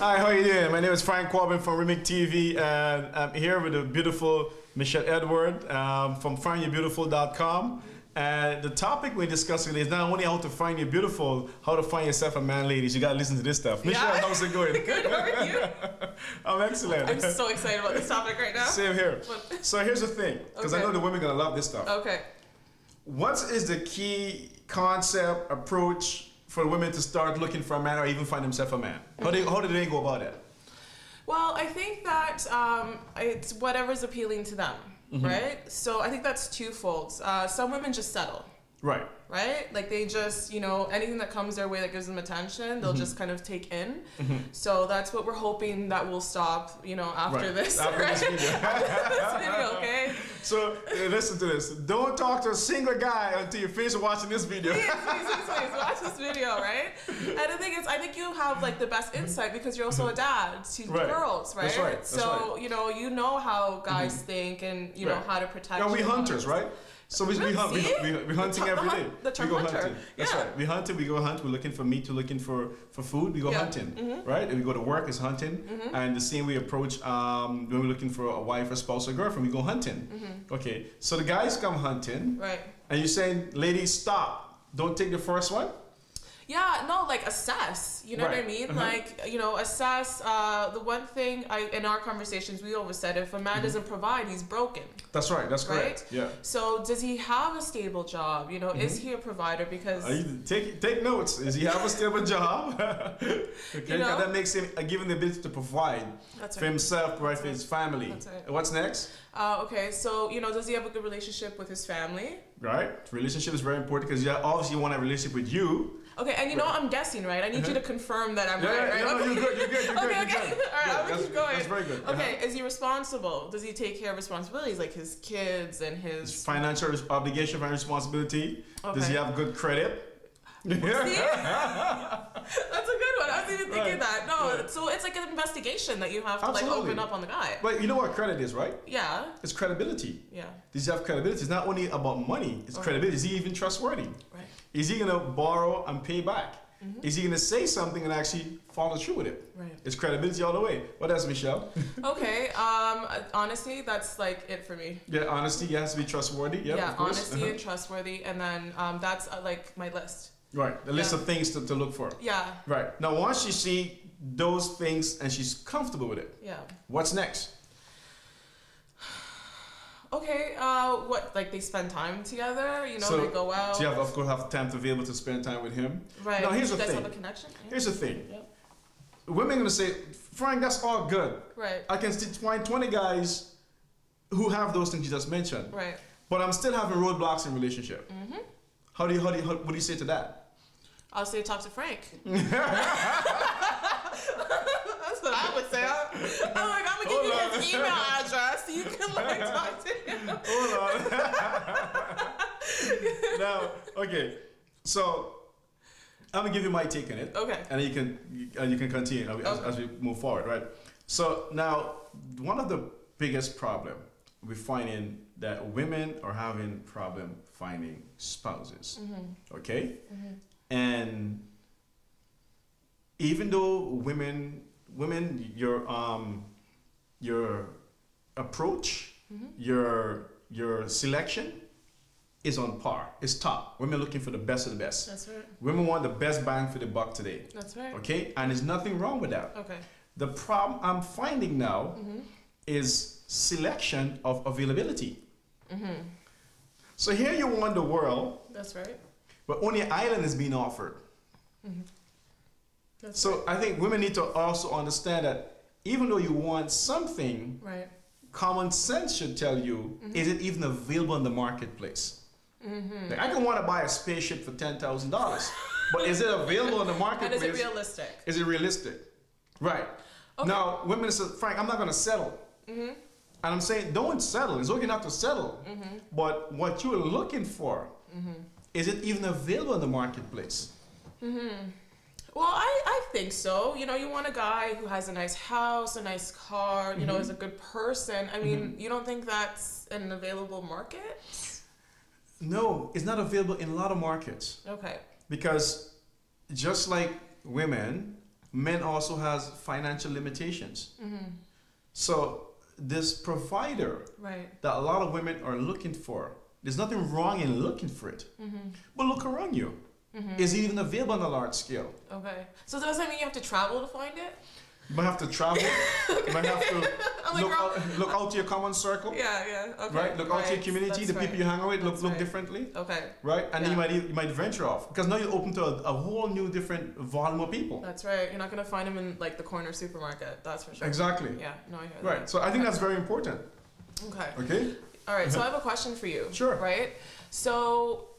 Hi, how are you doing? My name is Frank Corbin from Remix TV, and I'm here with the beautiful Michelle Edward from findyourbeautiful.com. And the topic we're discussing is not only how to find you beautiful, how to find yourself a man, ladies. You gotta listen to this stuff. Michelle, how's it going? Good, how are you? I'm excellent. I'm so excited about this topic right now. Same here. So here's the thing, because I know the women are gonna love this stuff. Okay. What is the key concept, approach for women to start looking for a man or even find themselves a man? How do they go about it? Well, I think that it's whatever's appealing to them, right? So I think that's twofold. Some women just settle. Right. Right? Like they just, anything that comes their way that gives them attention, they'll just kind of take in. So that's what we're hoping that will stop, after this. After right? this video. After this video, okay? So listen to this. Don't talk to a single guy until you finish watching this video. Please, watch this video, right? And the thing is, I think you have like the best insight because you're also a dad to girls, right? That's right. That's so, you know how guys think and, how to protect. Yeah, we hunters, right? So we're hunting every day. The term we go hunter. hunting. That's right. We hunting, we go hunt. We're looking for meat, we're looking for food, we go hunting. Right? And we go to work, it's hunting. And the same we approach when we're looking for a wife, a spouse, or girlfriend, we go hunting. Okay, so the guys come hunting. Right. And you're saying, ladies, stop. Don't take the first one? Yeah, no, like assess, you know what I mean? Like, assess, the one thing in our conversations, we always said, if a man doesn't provide, he's broken. That's right, that's correct. Yeah. So does he have a stable job? Is he a provider? Because... take notes. Does he have a stable job? Okay, because that makes him given the ability to provide for himself, provide for his family. That's right. What's next? Okay, so, does he have a good relationship with his family? Right. Relationship is very important because obviously you want a relationship with you. Okay, and I'm guessing, right? I need you to confirm that I'm right, right? No, you're good, you're good. Okay. All right, I'm gonna keep going. That's very good. Okay, is he responsible? Does he take care of responsibilities like his kids and his financial obligation, financial responsibility? Okay. Does he have good credit? See? That's a good one. I was even thinking that. No, so it's like an investigation that you have to like open up on the guy. But you know what credit is, right? Yeah. It's credibility. Yeah. Does he have credibility? It's not only about money, it's credibility. Is he even trustworthy? Right. Is he gonna borrow and pay back? Is he gonna say something and actually follow through with it? Right. It's credibility all the way. What else, Michelle? Okay. Honesty, that's like it for me. Yeah, honesty. He has to be trustworthy. Yep, yeah, of course. Honesty and trustworthy, and then that's like my list. Right, the list of things to look for. Yeah. Right. Now, once you see those things and she's comfortable with it, what's next? Okay, what, like they spend time together, so they go out? So you of course have time to be able to spend time with him. Right. Now, here's the thing. You guys thing. have a connection? Yeah. Here's the thing. Yep. Women are going to say, Frank, that's all good. Right. I can find 20 guys who have those things you just mentioned. Right. But I'm still having roadblocks in relationship. What do you say to that? I'll say talk to Frank. That's what I would say. I'm like, I'm gonna give you his email address so you can like talk to him. Hold on. Now, okay, so I'm gonna give you my take on it. Okay. And you can continue as we move forward, right? So now, one of the biggest problem we're finding that women are having problem finding spouses. Okay. And even though women, your approach, your selection is on par. It's top. Women looking for the best of the best. That's right. Women want the best bang for the buck today. That's right. Okay, and there's nothing wrong with that. Okay. The problem I'm finding now is selection of availability. So here you want the world. That's right. But only an island is being offered. So I think women need to also understand that even though you want something, common sense should tell you, is it even available in the marketplace? Like, I can want to buy a spaceship for $10,000, but is it available in the marketplace? And is it realistic? Is it realistic? Right. Okay. Now, women say, Frank, I'm not going to settle. And I'm saying, don't settle. It's okay not to settle. But what you're looking for, is it even available in the marketplace? Well, I think so. You want a guy who has a nice house, a nice car, is a good person. I mean, you don't think that's an available market? No, it's not available in a lot of markets. Okay. Because just like women, men also has financial limitations. Mm-hmm. So this provider Right. that a lot of women are looking for, there's nothing wrong in looking for it. Mm-hmm. But look around you. Mm-hmm. Is it even available on a large scale? Okay. So does that mean you have to travel to find it? You might have to travel. You might have to I'm like, look out to your common circle. Yeah. Okay. Right? Look out to your community, That's the people you hang out with, look right. differently. Okay. Right? And then Yeah. you might venture off. Because now you're open to a whole new different volume of people. That's right. You're not gonna find them in like the corner supermarket. That's for sure. Exactly. Yeah. No, I hear that. Right. So I think that's very important. Okay. Okay? All right. So I have a question for you. Sure. Right. So,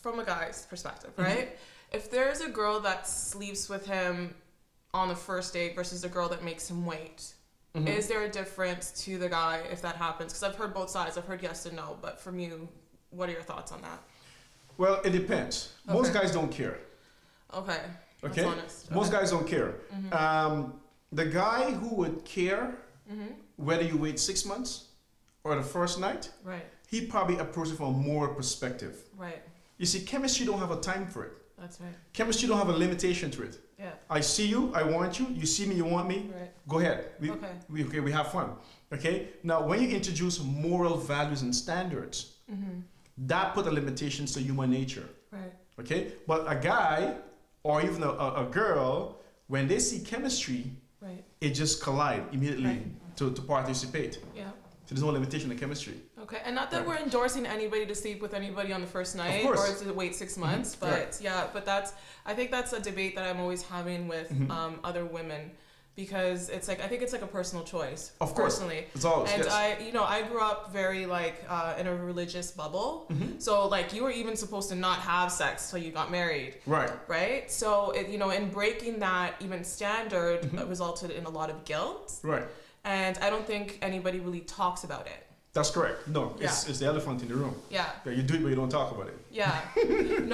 from a guy's perspective, right? If there's a girl that sleeps with him on the first date versus a girl that makes him wait, is there a difference to the guy if that happens? Because I've heard both sides. I've heard yes and no. But from you, what are your thoughts on that? Well, it depends. Most guys don't care. Okay. Okay? That's honest. Most guys don't care. The guy who would care whether you wait 6 months or the first night, Right. he probably approaches it from a moral perspective. Right. You see, chemistry don't have a time for it. That's right. Chemistry don't have a limitation to it. Yeah. I see you, I want you, you see me, you want me, Right. go ahead. Okay. We have fun. Okay? Now, when you introduce moral values and standards, that put a limitations to human nature. Right. Okay? But a guy or even a girl, when they see chemistry, Right. it just collide immediately Right. to participate. Yeah. So there's no limitation in chemistry. Okay, and not that we're endorsing anybody to sleep with anybody on the first night course. or to wait 6 months, but yeah, but I think that's a debate that I'm always having with other women, because it's like I think it's like a personal choice. Of course, personally, it's always, and yes. I grew up very like in a religious bubble, so like you were even supposed to not have sex till you got married. Right. Right. So it in breaking that even standard resulted in a lot of guilt. Right. And I don't think anybody really talks about it. That's correct. No, it's the elephant in the room. Yeah. You do it, but you don't talk about it. Yeah.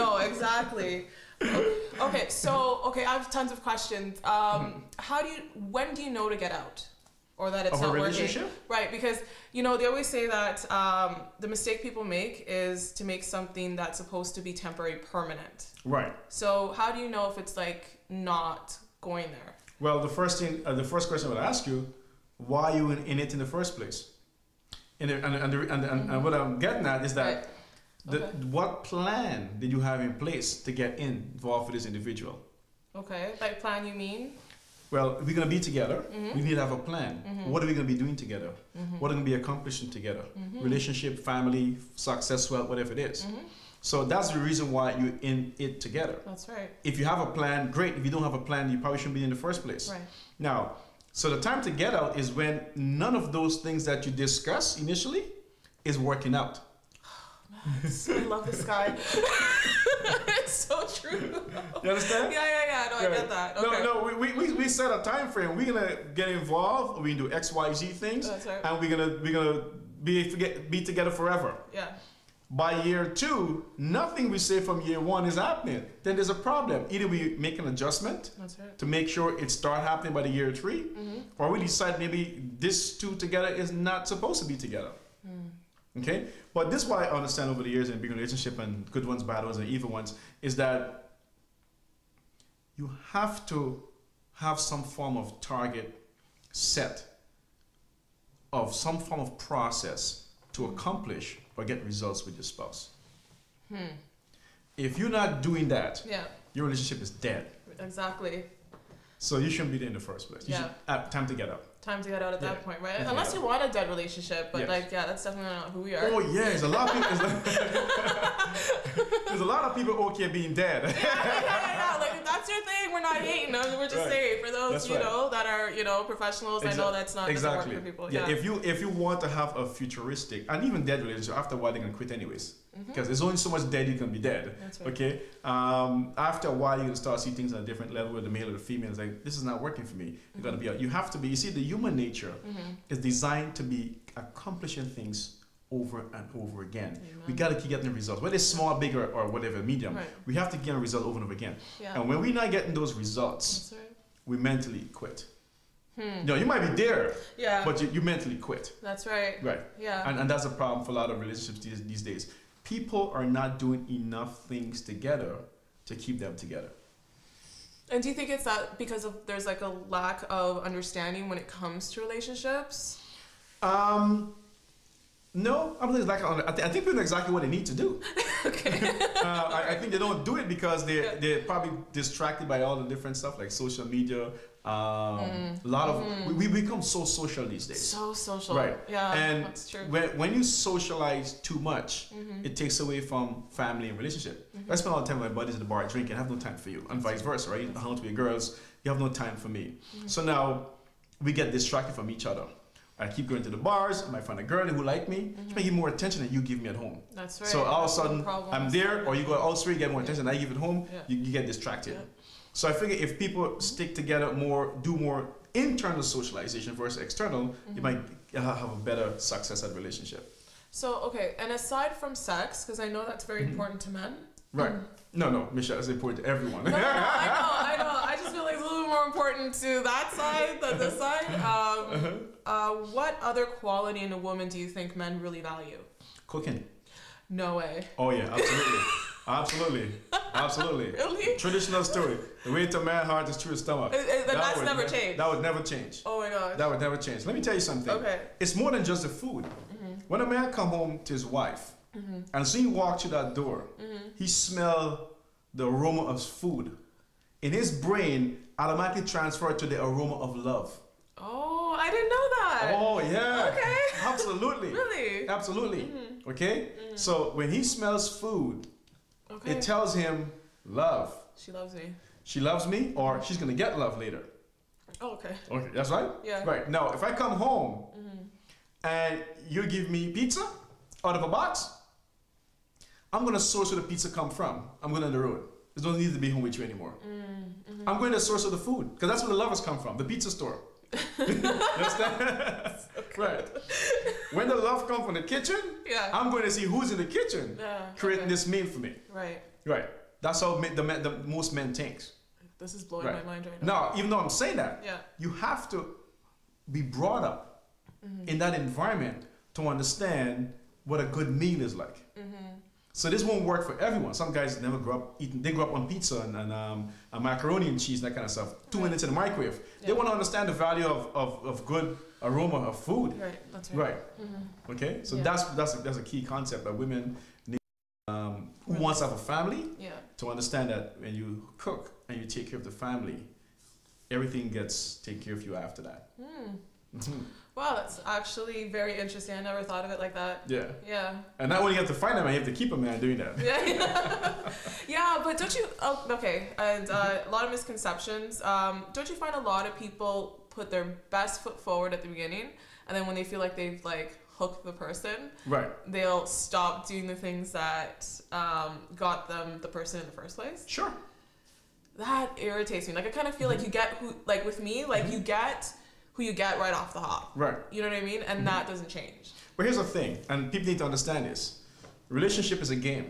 No, exactly. Okay, I have tons of questions. When do you know to get out? Or that it's Of not a working? relationship? Right, because, they always say that the mistake people make is to make something that's supposed to be temporary permanent. Right. So how do you know if it's like not going there? Well, the first question I would ask you, why are you in it in the first place? And what I'm getting at is that what plan did you have in place to get involved with this individual? Okay, like plan you mean? Well, we're going to be together. We need to have a plan. What are we going to be doing together? What are we going to be accomplishing together? Relationship, family, success, wealth, whatever it is. So that's the reason why you're in it together. That's right. If you have a plan, great. If you don't have a plan, you probably shouldn't be in the first place. Right. Now, so the time to get out is when none of those things that you discuss initially is working out. I love this guy. It's so true. You understand? Yeah. No, I get that. Okay. No. We set a time frame. We're gonna get involved. We can do X, Y, Z things, That's right. and we're gonna be together forever. Yeah. By year 2, nothing we say from year 1 is happening. Then there's a problem. Either we make an adjustment That's right. to make sure it start happening by the year 3, or we decide maybe this 2 together is not supposed to be together. Okay? But this is why I understand over the years in a big relationship, and good ones, bad ones, and evil ones, is that you have to have some form of target set, of some form of process to accomplish or get results with your spouse. If you're not doing that, your relationship is dead. Exactly. So you shouldn't be there in the first place. You should, time to get out. Time to get out at that point, right? Yeah. Unless you want a dead relationship, but Yes. that's definitely not who we are. Oh yeah, there's a lot of people. There's a lot of people okay being dead. Yeah. Like if that's your thing, we're not hating. We're just saying for those That's right. that are professionals. I know that's not doesn't work for people. Yeah. If you want to have a futuristic and even dead relationship, after a while they're gonna quit anyways. Because there's only so much dead you can be dead. That's right. Okay. After a while you're gonna start seeing things on a different level with the male or the female. It's like this is not working for me. You gotta be. You have to be. You see, the human nature is designed to be accomplishing things over and over again. We gotta keep getting the results, whether it's small, big, or whatever, medium. Right. We have to get a result over and over again. Yeah. And when we're not getting those results, That's right. we mentally quit. No, you might be there, Yeah. but you mentally quit. That's right. Right. Yeah. And that's a problem for a lot of relationships these days. People are not doing enough things together to keep them together. And do you think it's that because of there's like a lack of understanding when it comes to relationships? No, I don't think it's like I think they know exactly what they need to do. Okay. I think they don't do it because they're probably distracted by all the different stuff like social media. A lot of we become so social these days. So social, right? Yeah, and that's true. When you socialize too much, it takes away from family and relationship. I spend all the time with my buddies at the bar drinking. I have no time for you, and vice versa, right? I hang out with your girls, you have no time for me. So now we get distracted from each other. I keep going to the bars. I might find a girl who like me. She may give more attention than you give me at home. That's right. So all of a sudden, I'm there, or you go elsewhere, you get more attention than I give at home. You get distracted. So I figure if people stick together more, do more internal socialization versus external, you might have a better success at relationship. So, okay, and aside from sex, because I know that's very important to men. Right. No, Michelle, it's important to everyone. No, I know. I just feel like it's a little more important to that side than this side. What other quality in a woman do you think men really value? Cooking. No way. Oh yeah, absolutely. Really? Traditional story. The way to a man's heart is through his stomach. That's never changed. That would never change. Oh my gosh. That would never change. Let me tell you something. Okay. It's more than just the food. When a man come home to his wife, and so he walk through that door, he smell the aroma of food. In his brain, automatically transfer to the aroma of love. Oh, I didn't know that. Oh yeah. Okay. Absolutely. Really? Absolutely. Okay. So when he smells food, it tells him love. She loves me. She loves me, or she's gonna get love later. Oh, okay. Okay, that's right. Yeah. Right now, if I come home and you give me pizza out of a box, I'm gonna source where the pizza come from. I'm going on the road. There's no need to be home with you anymore. I'm going to source of the food because that's where the lovers come from, the pizza store. You understand? Right. When the love comes from the kitchen, I'm going to see who's in the kitchen creating this meal for me. Right. Right. That's how the most men think. This is blowing my mind right now. Now, even though I'm saying that, you have to be brought up in that environment to understand what a good meal is like. So this won't work for everyone. Some guys never grow up eating. They grow up on pizza and macaroni and cheese and that kind of stuff. 2 minutes in the microwave. They want to understand the value of good aroma of food. Right. That's right. Okay. So that's a key concept that women need. Who wants to have a family? To understand that when you cook and you take care of the family, everything gets taken care of you after that. Wow, that's actually very interesting. I never thought of it like that. Yeah. And not only you have to find a man, you have to keep a man doing that. Yeah, but don't you... Oh, okay. And a lot of misconceptions. Don't you find a lot of people put their best foot forward at the beginning, and then when they feel like they've like hooked the person, they'll stop doing the things that got them the person in the first place? Sure. That irritates me. Like I kind of feel like you get who... Like with me, like you get... who you get right off the hop. Right. You know what I mean? And that doesn't change. But here's the thing, and people need to understand this. Relationship is a game,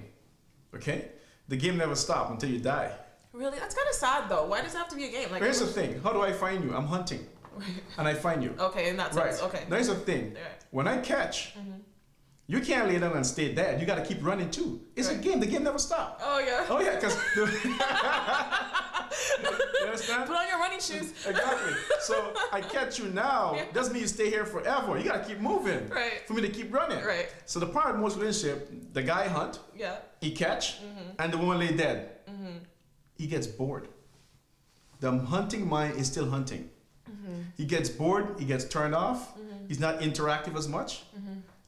okay? The game never stops until you die. Really? That's kind of sad though. Why does it have to be a game? Like, but here's the thing, how do I find you? I'm hunting. And I find you. Okay, in that sense, okay. Now here's the thing, when I catch, you can't lay down and stay dead. You got to keep running too. It's a game. The game never stops. Oh yeah. Oh yeah, because you understand? Put on your running shoes. Exactly. So I catch you now. Doesn't mean you stay here forever. You got to keep moving. Right. For me to keep running. Right. So the part of most relationship, the guy hunt. Yeah. He catch, and the woman lay dead. He gets bored. The hunting mind is still hunting. He gets bored. He gets turned off. He's not interactive as much.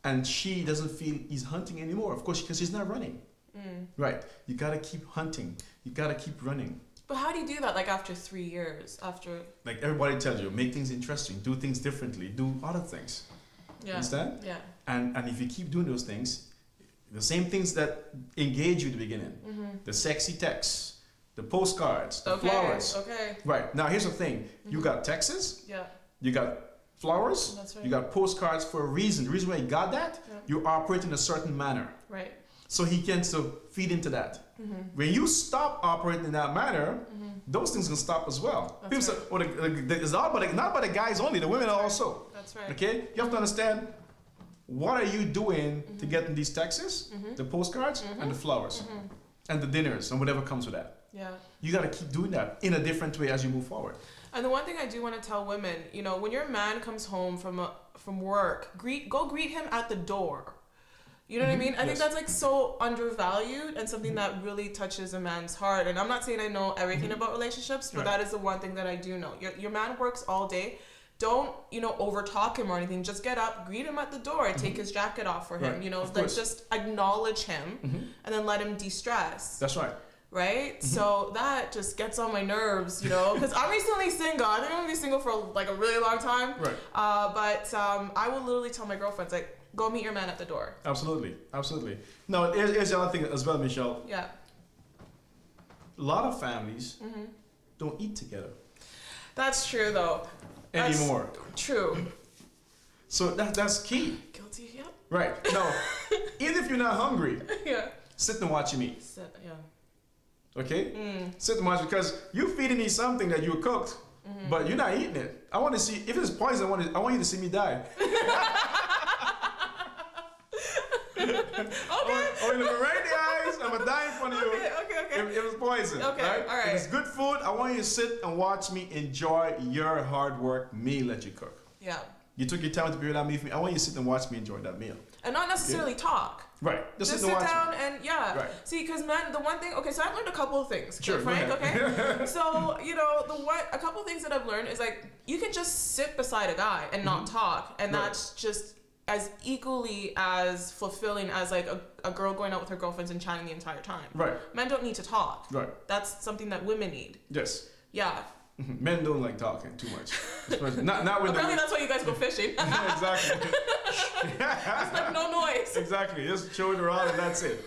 And she doesn't feel he's hunting anymore, of course, because she's not running. Right. You got to keep hunting. You got to keep running. But how do you do that, like, after 3 years? After... Like, everybody tells you, make things interesting, do things differently, do other things. Yeah. Understand? Yeah. And if you keep doing those things, the same things that engage you at the beginning, the sexy texts, the postcards, the flowers. Okay. Right. Now, here's the thing. You got texts. Yeah. You got flowers. That's right. You got postcards for a reason. The reason why you got that, you operate in a certain manner. Right. So he can still feed into that. When you stop operating in that manner, those things can stop as well. People say, well, it's not about the guys only, the women also. That's right. Okay? You have to understand, what are you doing to get in these texts, the postcards, and the flowers, and the dinners, and whatever comes with that. Yeah. You got to keep doing that in a different way as you move forward. And the one thing I do want to tell women, you know, when your man comes home from work, go greet him at the door. You know what I mean? I think that's like so undervalued and something that really touches a man's heart. And I'm not saying I know everything about relationships, but that is the one thing that I do know. Your man works all day. Don't, you know, overtalk him or anything. Just get up, greet him at the door, take his jacket off for him. You know, like just acknowledge him and then let him de-stress. That's right. Right? So that just gets on my nerves, you know, because I'm recently single. I think I'm going to be single for like a really long time. Right. But I will literally tell my girlfriends, like, go meet your man at the door. Absolutely. Absolutely. No, here's the other thing as well, Michelle. Yeah. A lot of families don't eat together. That's true, though. Anymore. True. So that's key. Guilty, yeah. Right. No, even if you're not hungry, Yeah. sit and watch him eat. Yeah. Okay? Sit and watch, because you feeding me something that you cooked, but you're not eating it. I want to see, if it's poison, I want you to see me die. Okay. Or in the right in the eyes, I'm gonna die in front of you. Okay. If it's poison. Okay, right? all right. If it's good food, I want you to sit and watch me enjoy your hard work meal that you cook. Yeah. You took your time to prepare that meal for me. I want you to sit and watch me enjoy that meal. And not necessarily talk. Right. Just sit sit and watch down me. and yeah. Right. See, because men, the one thing. Okay, so I've learned a couple of things. Sure, Frank. go ahead. Okay. So you know a couple of things that I've learned is like you can just sit beside a guy and not talk, and that's just as equally as fulfilling as like a girl going out with her girlfriends and chatting the entire time. Right. Men don't need to talk. Right. That's something that women need. Yes. Yeah. Men don't like talking too much. Especially not when Apparently that's why you guys go fishing. Exactly. It's like no noise. Exactly. Just show it around and that's it.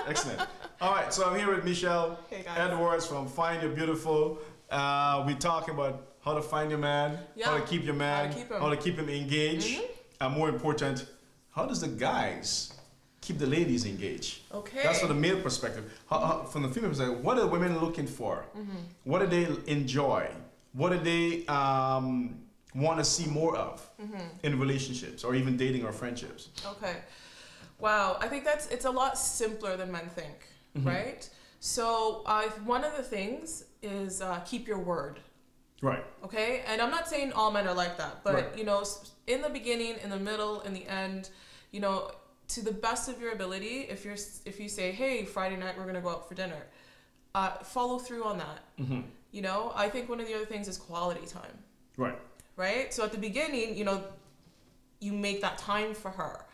Excellent. All right. So I'm here with Michelle Edwards from Find Your Beautiful. We're talking about how to find your man, how to keep your man, how to keep him engaged, and more important, how does the guys keep the ladies engaged? Okay. That's from the male perspective. From the female perspective, what are women looking for? What do they enjoy? What do they want to see more of in relationships or even dating or friendships? Okay. Wow. I think it's a lot simpler than men think, right? So one of the things is keep your word. Right. Okay. And I'm not saying all men are like that, but you know, in the beginning, in the middle, in the end, you know, to the best of your ability, if you say, hey, Friday night we're gonna go out for dinner, follow through on that. You know, I think one of the other things is quality time. Right. Right. So at the beginning, you know, you make that time for her.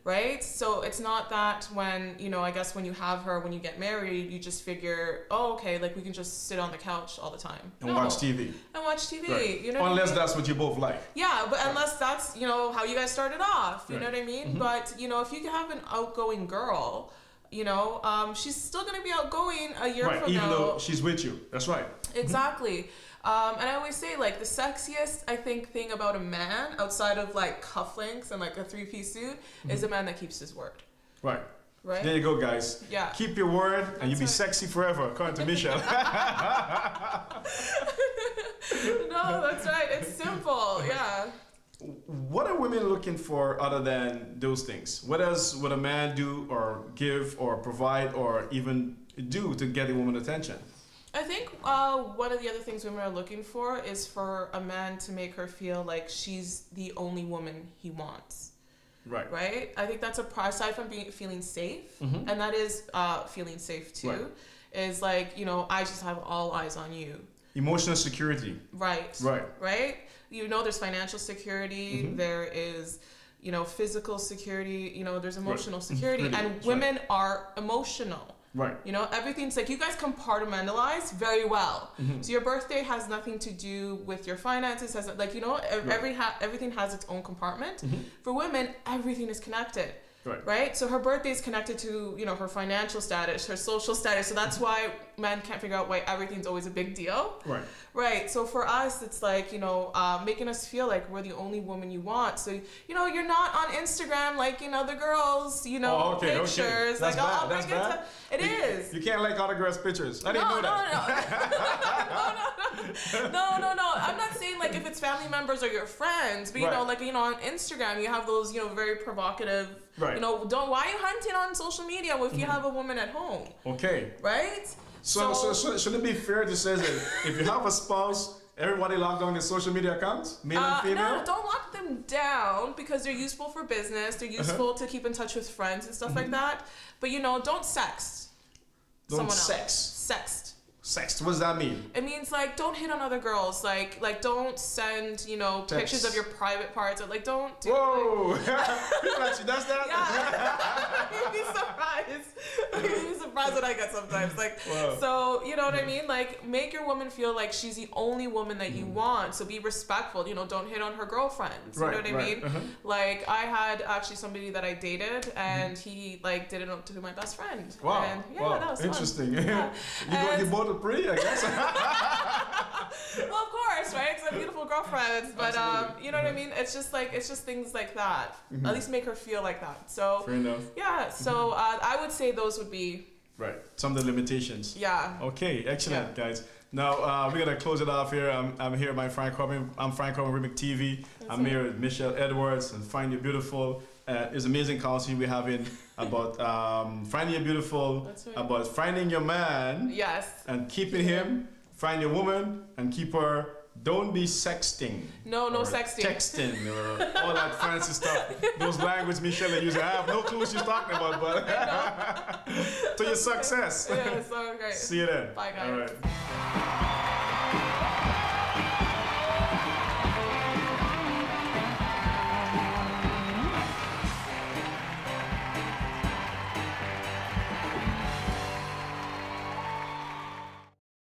Right? So it's not that when, you know, I guess when you have her, when you get married, you just figure, oh, okay, like we can just sit on the couch all the time. And watch TV. And watch TV. Right. You know unless what I mean? that's what you both like. Yeah, but unless that's, you know, how you guys started off. You know what I mean? But, you know, if you have an outgoing girl, you know, she's still going to be outgoing a year from now. Even though she's with you. That's right. Exactly. And I always say, like, the sexiest, I think, thing about a man, outside of, like, cufflinks and, like, a three-piece suit, is a man that keeps his word. Right. Right? There you go, guys. Yeah. Keep your word, and you'll be sexy forever, according to Michelle. No, that's right. It's simple. Yeah. What are women looking for other than those things? What else would a man do or give or provide or even do to get a woman's attention? I think one of the other things women are looking for is for a man to make her feel like she's the only woman he wants. Right. Right? I think that's aside from feeling safe, and that is feeling safe too, is like, you know, I just have all eyes on you. Emotional security. Right. Right. Right? You know, there's financial security, there is, you know, physical security, you know, there's emotional security, and women are emotional. Right. You know, everything's like, you guys compartmentalize very well. So your birthday has nothing to do with your finances, has like, you know, everything has its own compartment. For women, everything is connected. Right. Right. So her birthday is connected to, you know, her financial status, her social status. So that's why men can't figure out why everything's always a big deal. Right. Right. So for us, it's like, you know, making us feel like we're the only woman you want. So, you know, you're not on Instagram like, you know, the girls, you know, pictures. Okay. That's like, bad. That's bad. It is. You can't like other girls' pictures. I didn't know that. No. I'm not saying like if it's family members or your friends, but you know, like, you know, on Instagram, you have those, you know, very provocative. Right. You know, why are you hunting on social media if you have a woman at home? Okay. Right? So should it be fair to say that if you have a spouse, everybody log on their social media accounts, male and female? No, don't lock them down because they're useful for business. They're useful to keep in touch with friends and stuff like that. But don't sext someone else. Sext. Sext. What does that mean? It means like don't hit on other girls. Like don't send pictures of your private parts or like don't. Whoa! People actually does that. Yeah. You'd be surprised. You'd be surprised what I get sometimes. Like so you know what I mean. Like make your woman feel like she's the only woman that you want. So be respectful. Don't hit on her girlfriends. You know what I mean? Like I had actually somebody that I dated and he like did it to my best friend. Wow! And, that was interesting. Fun. Yeah. You both pretty, I guess. Well, of course, right? It's a beautiful girlfriend, but you know what I mean. It's just things like that. At least make her feel like that. So fair enough. Yeah. So I would say those would be right. Some of the limitations. Yeah. Okay. Excellent, guys. Now we're gonna close it off here. I'm here by Frank Corbin. I'm Frank Corbin, Remix TV. I'm here with Michell Edwards and Find You Beautiful. It's amazing conversation we're having about finding you beautiful, about finding your man, yes, and keeping him. Find your woman and keep her. Don't be sexting. No sexting. Texting, all that fancy stuff. Those language Michelle uses. I have no clue what she's talking about, but to your success. Yeah, so great. See you then. Bye, guys. All right.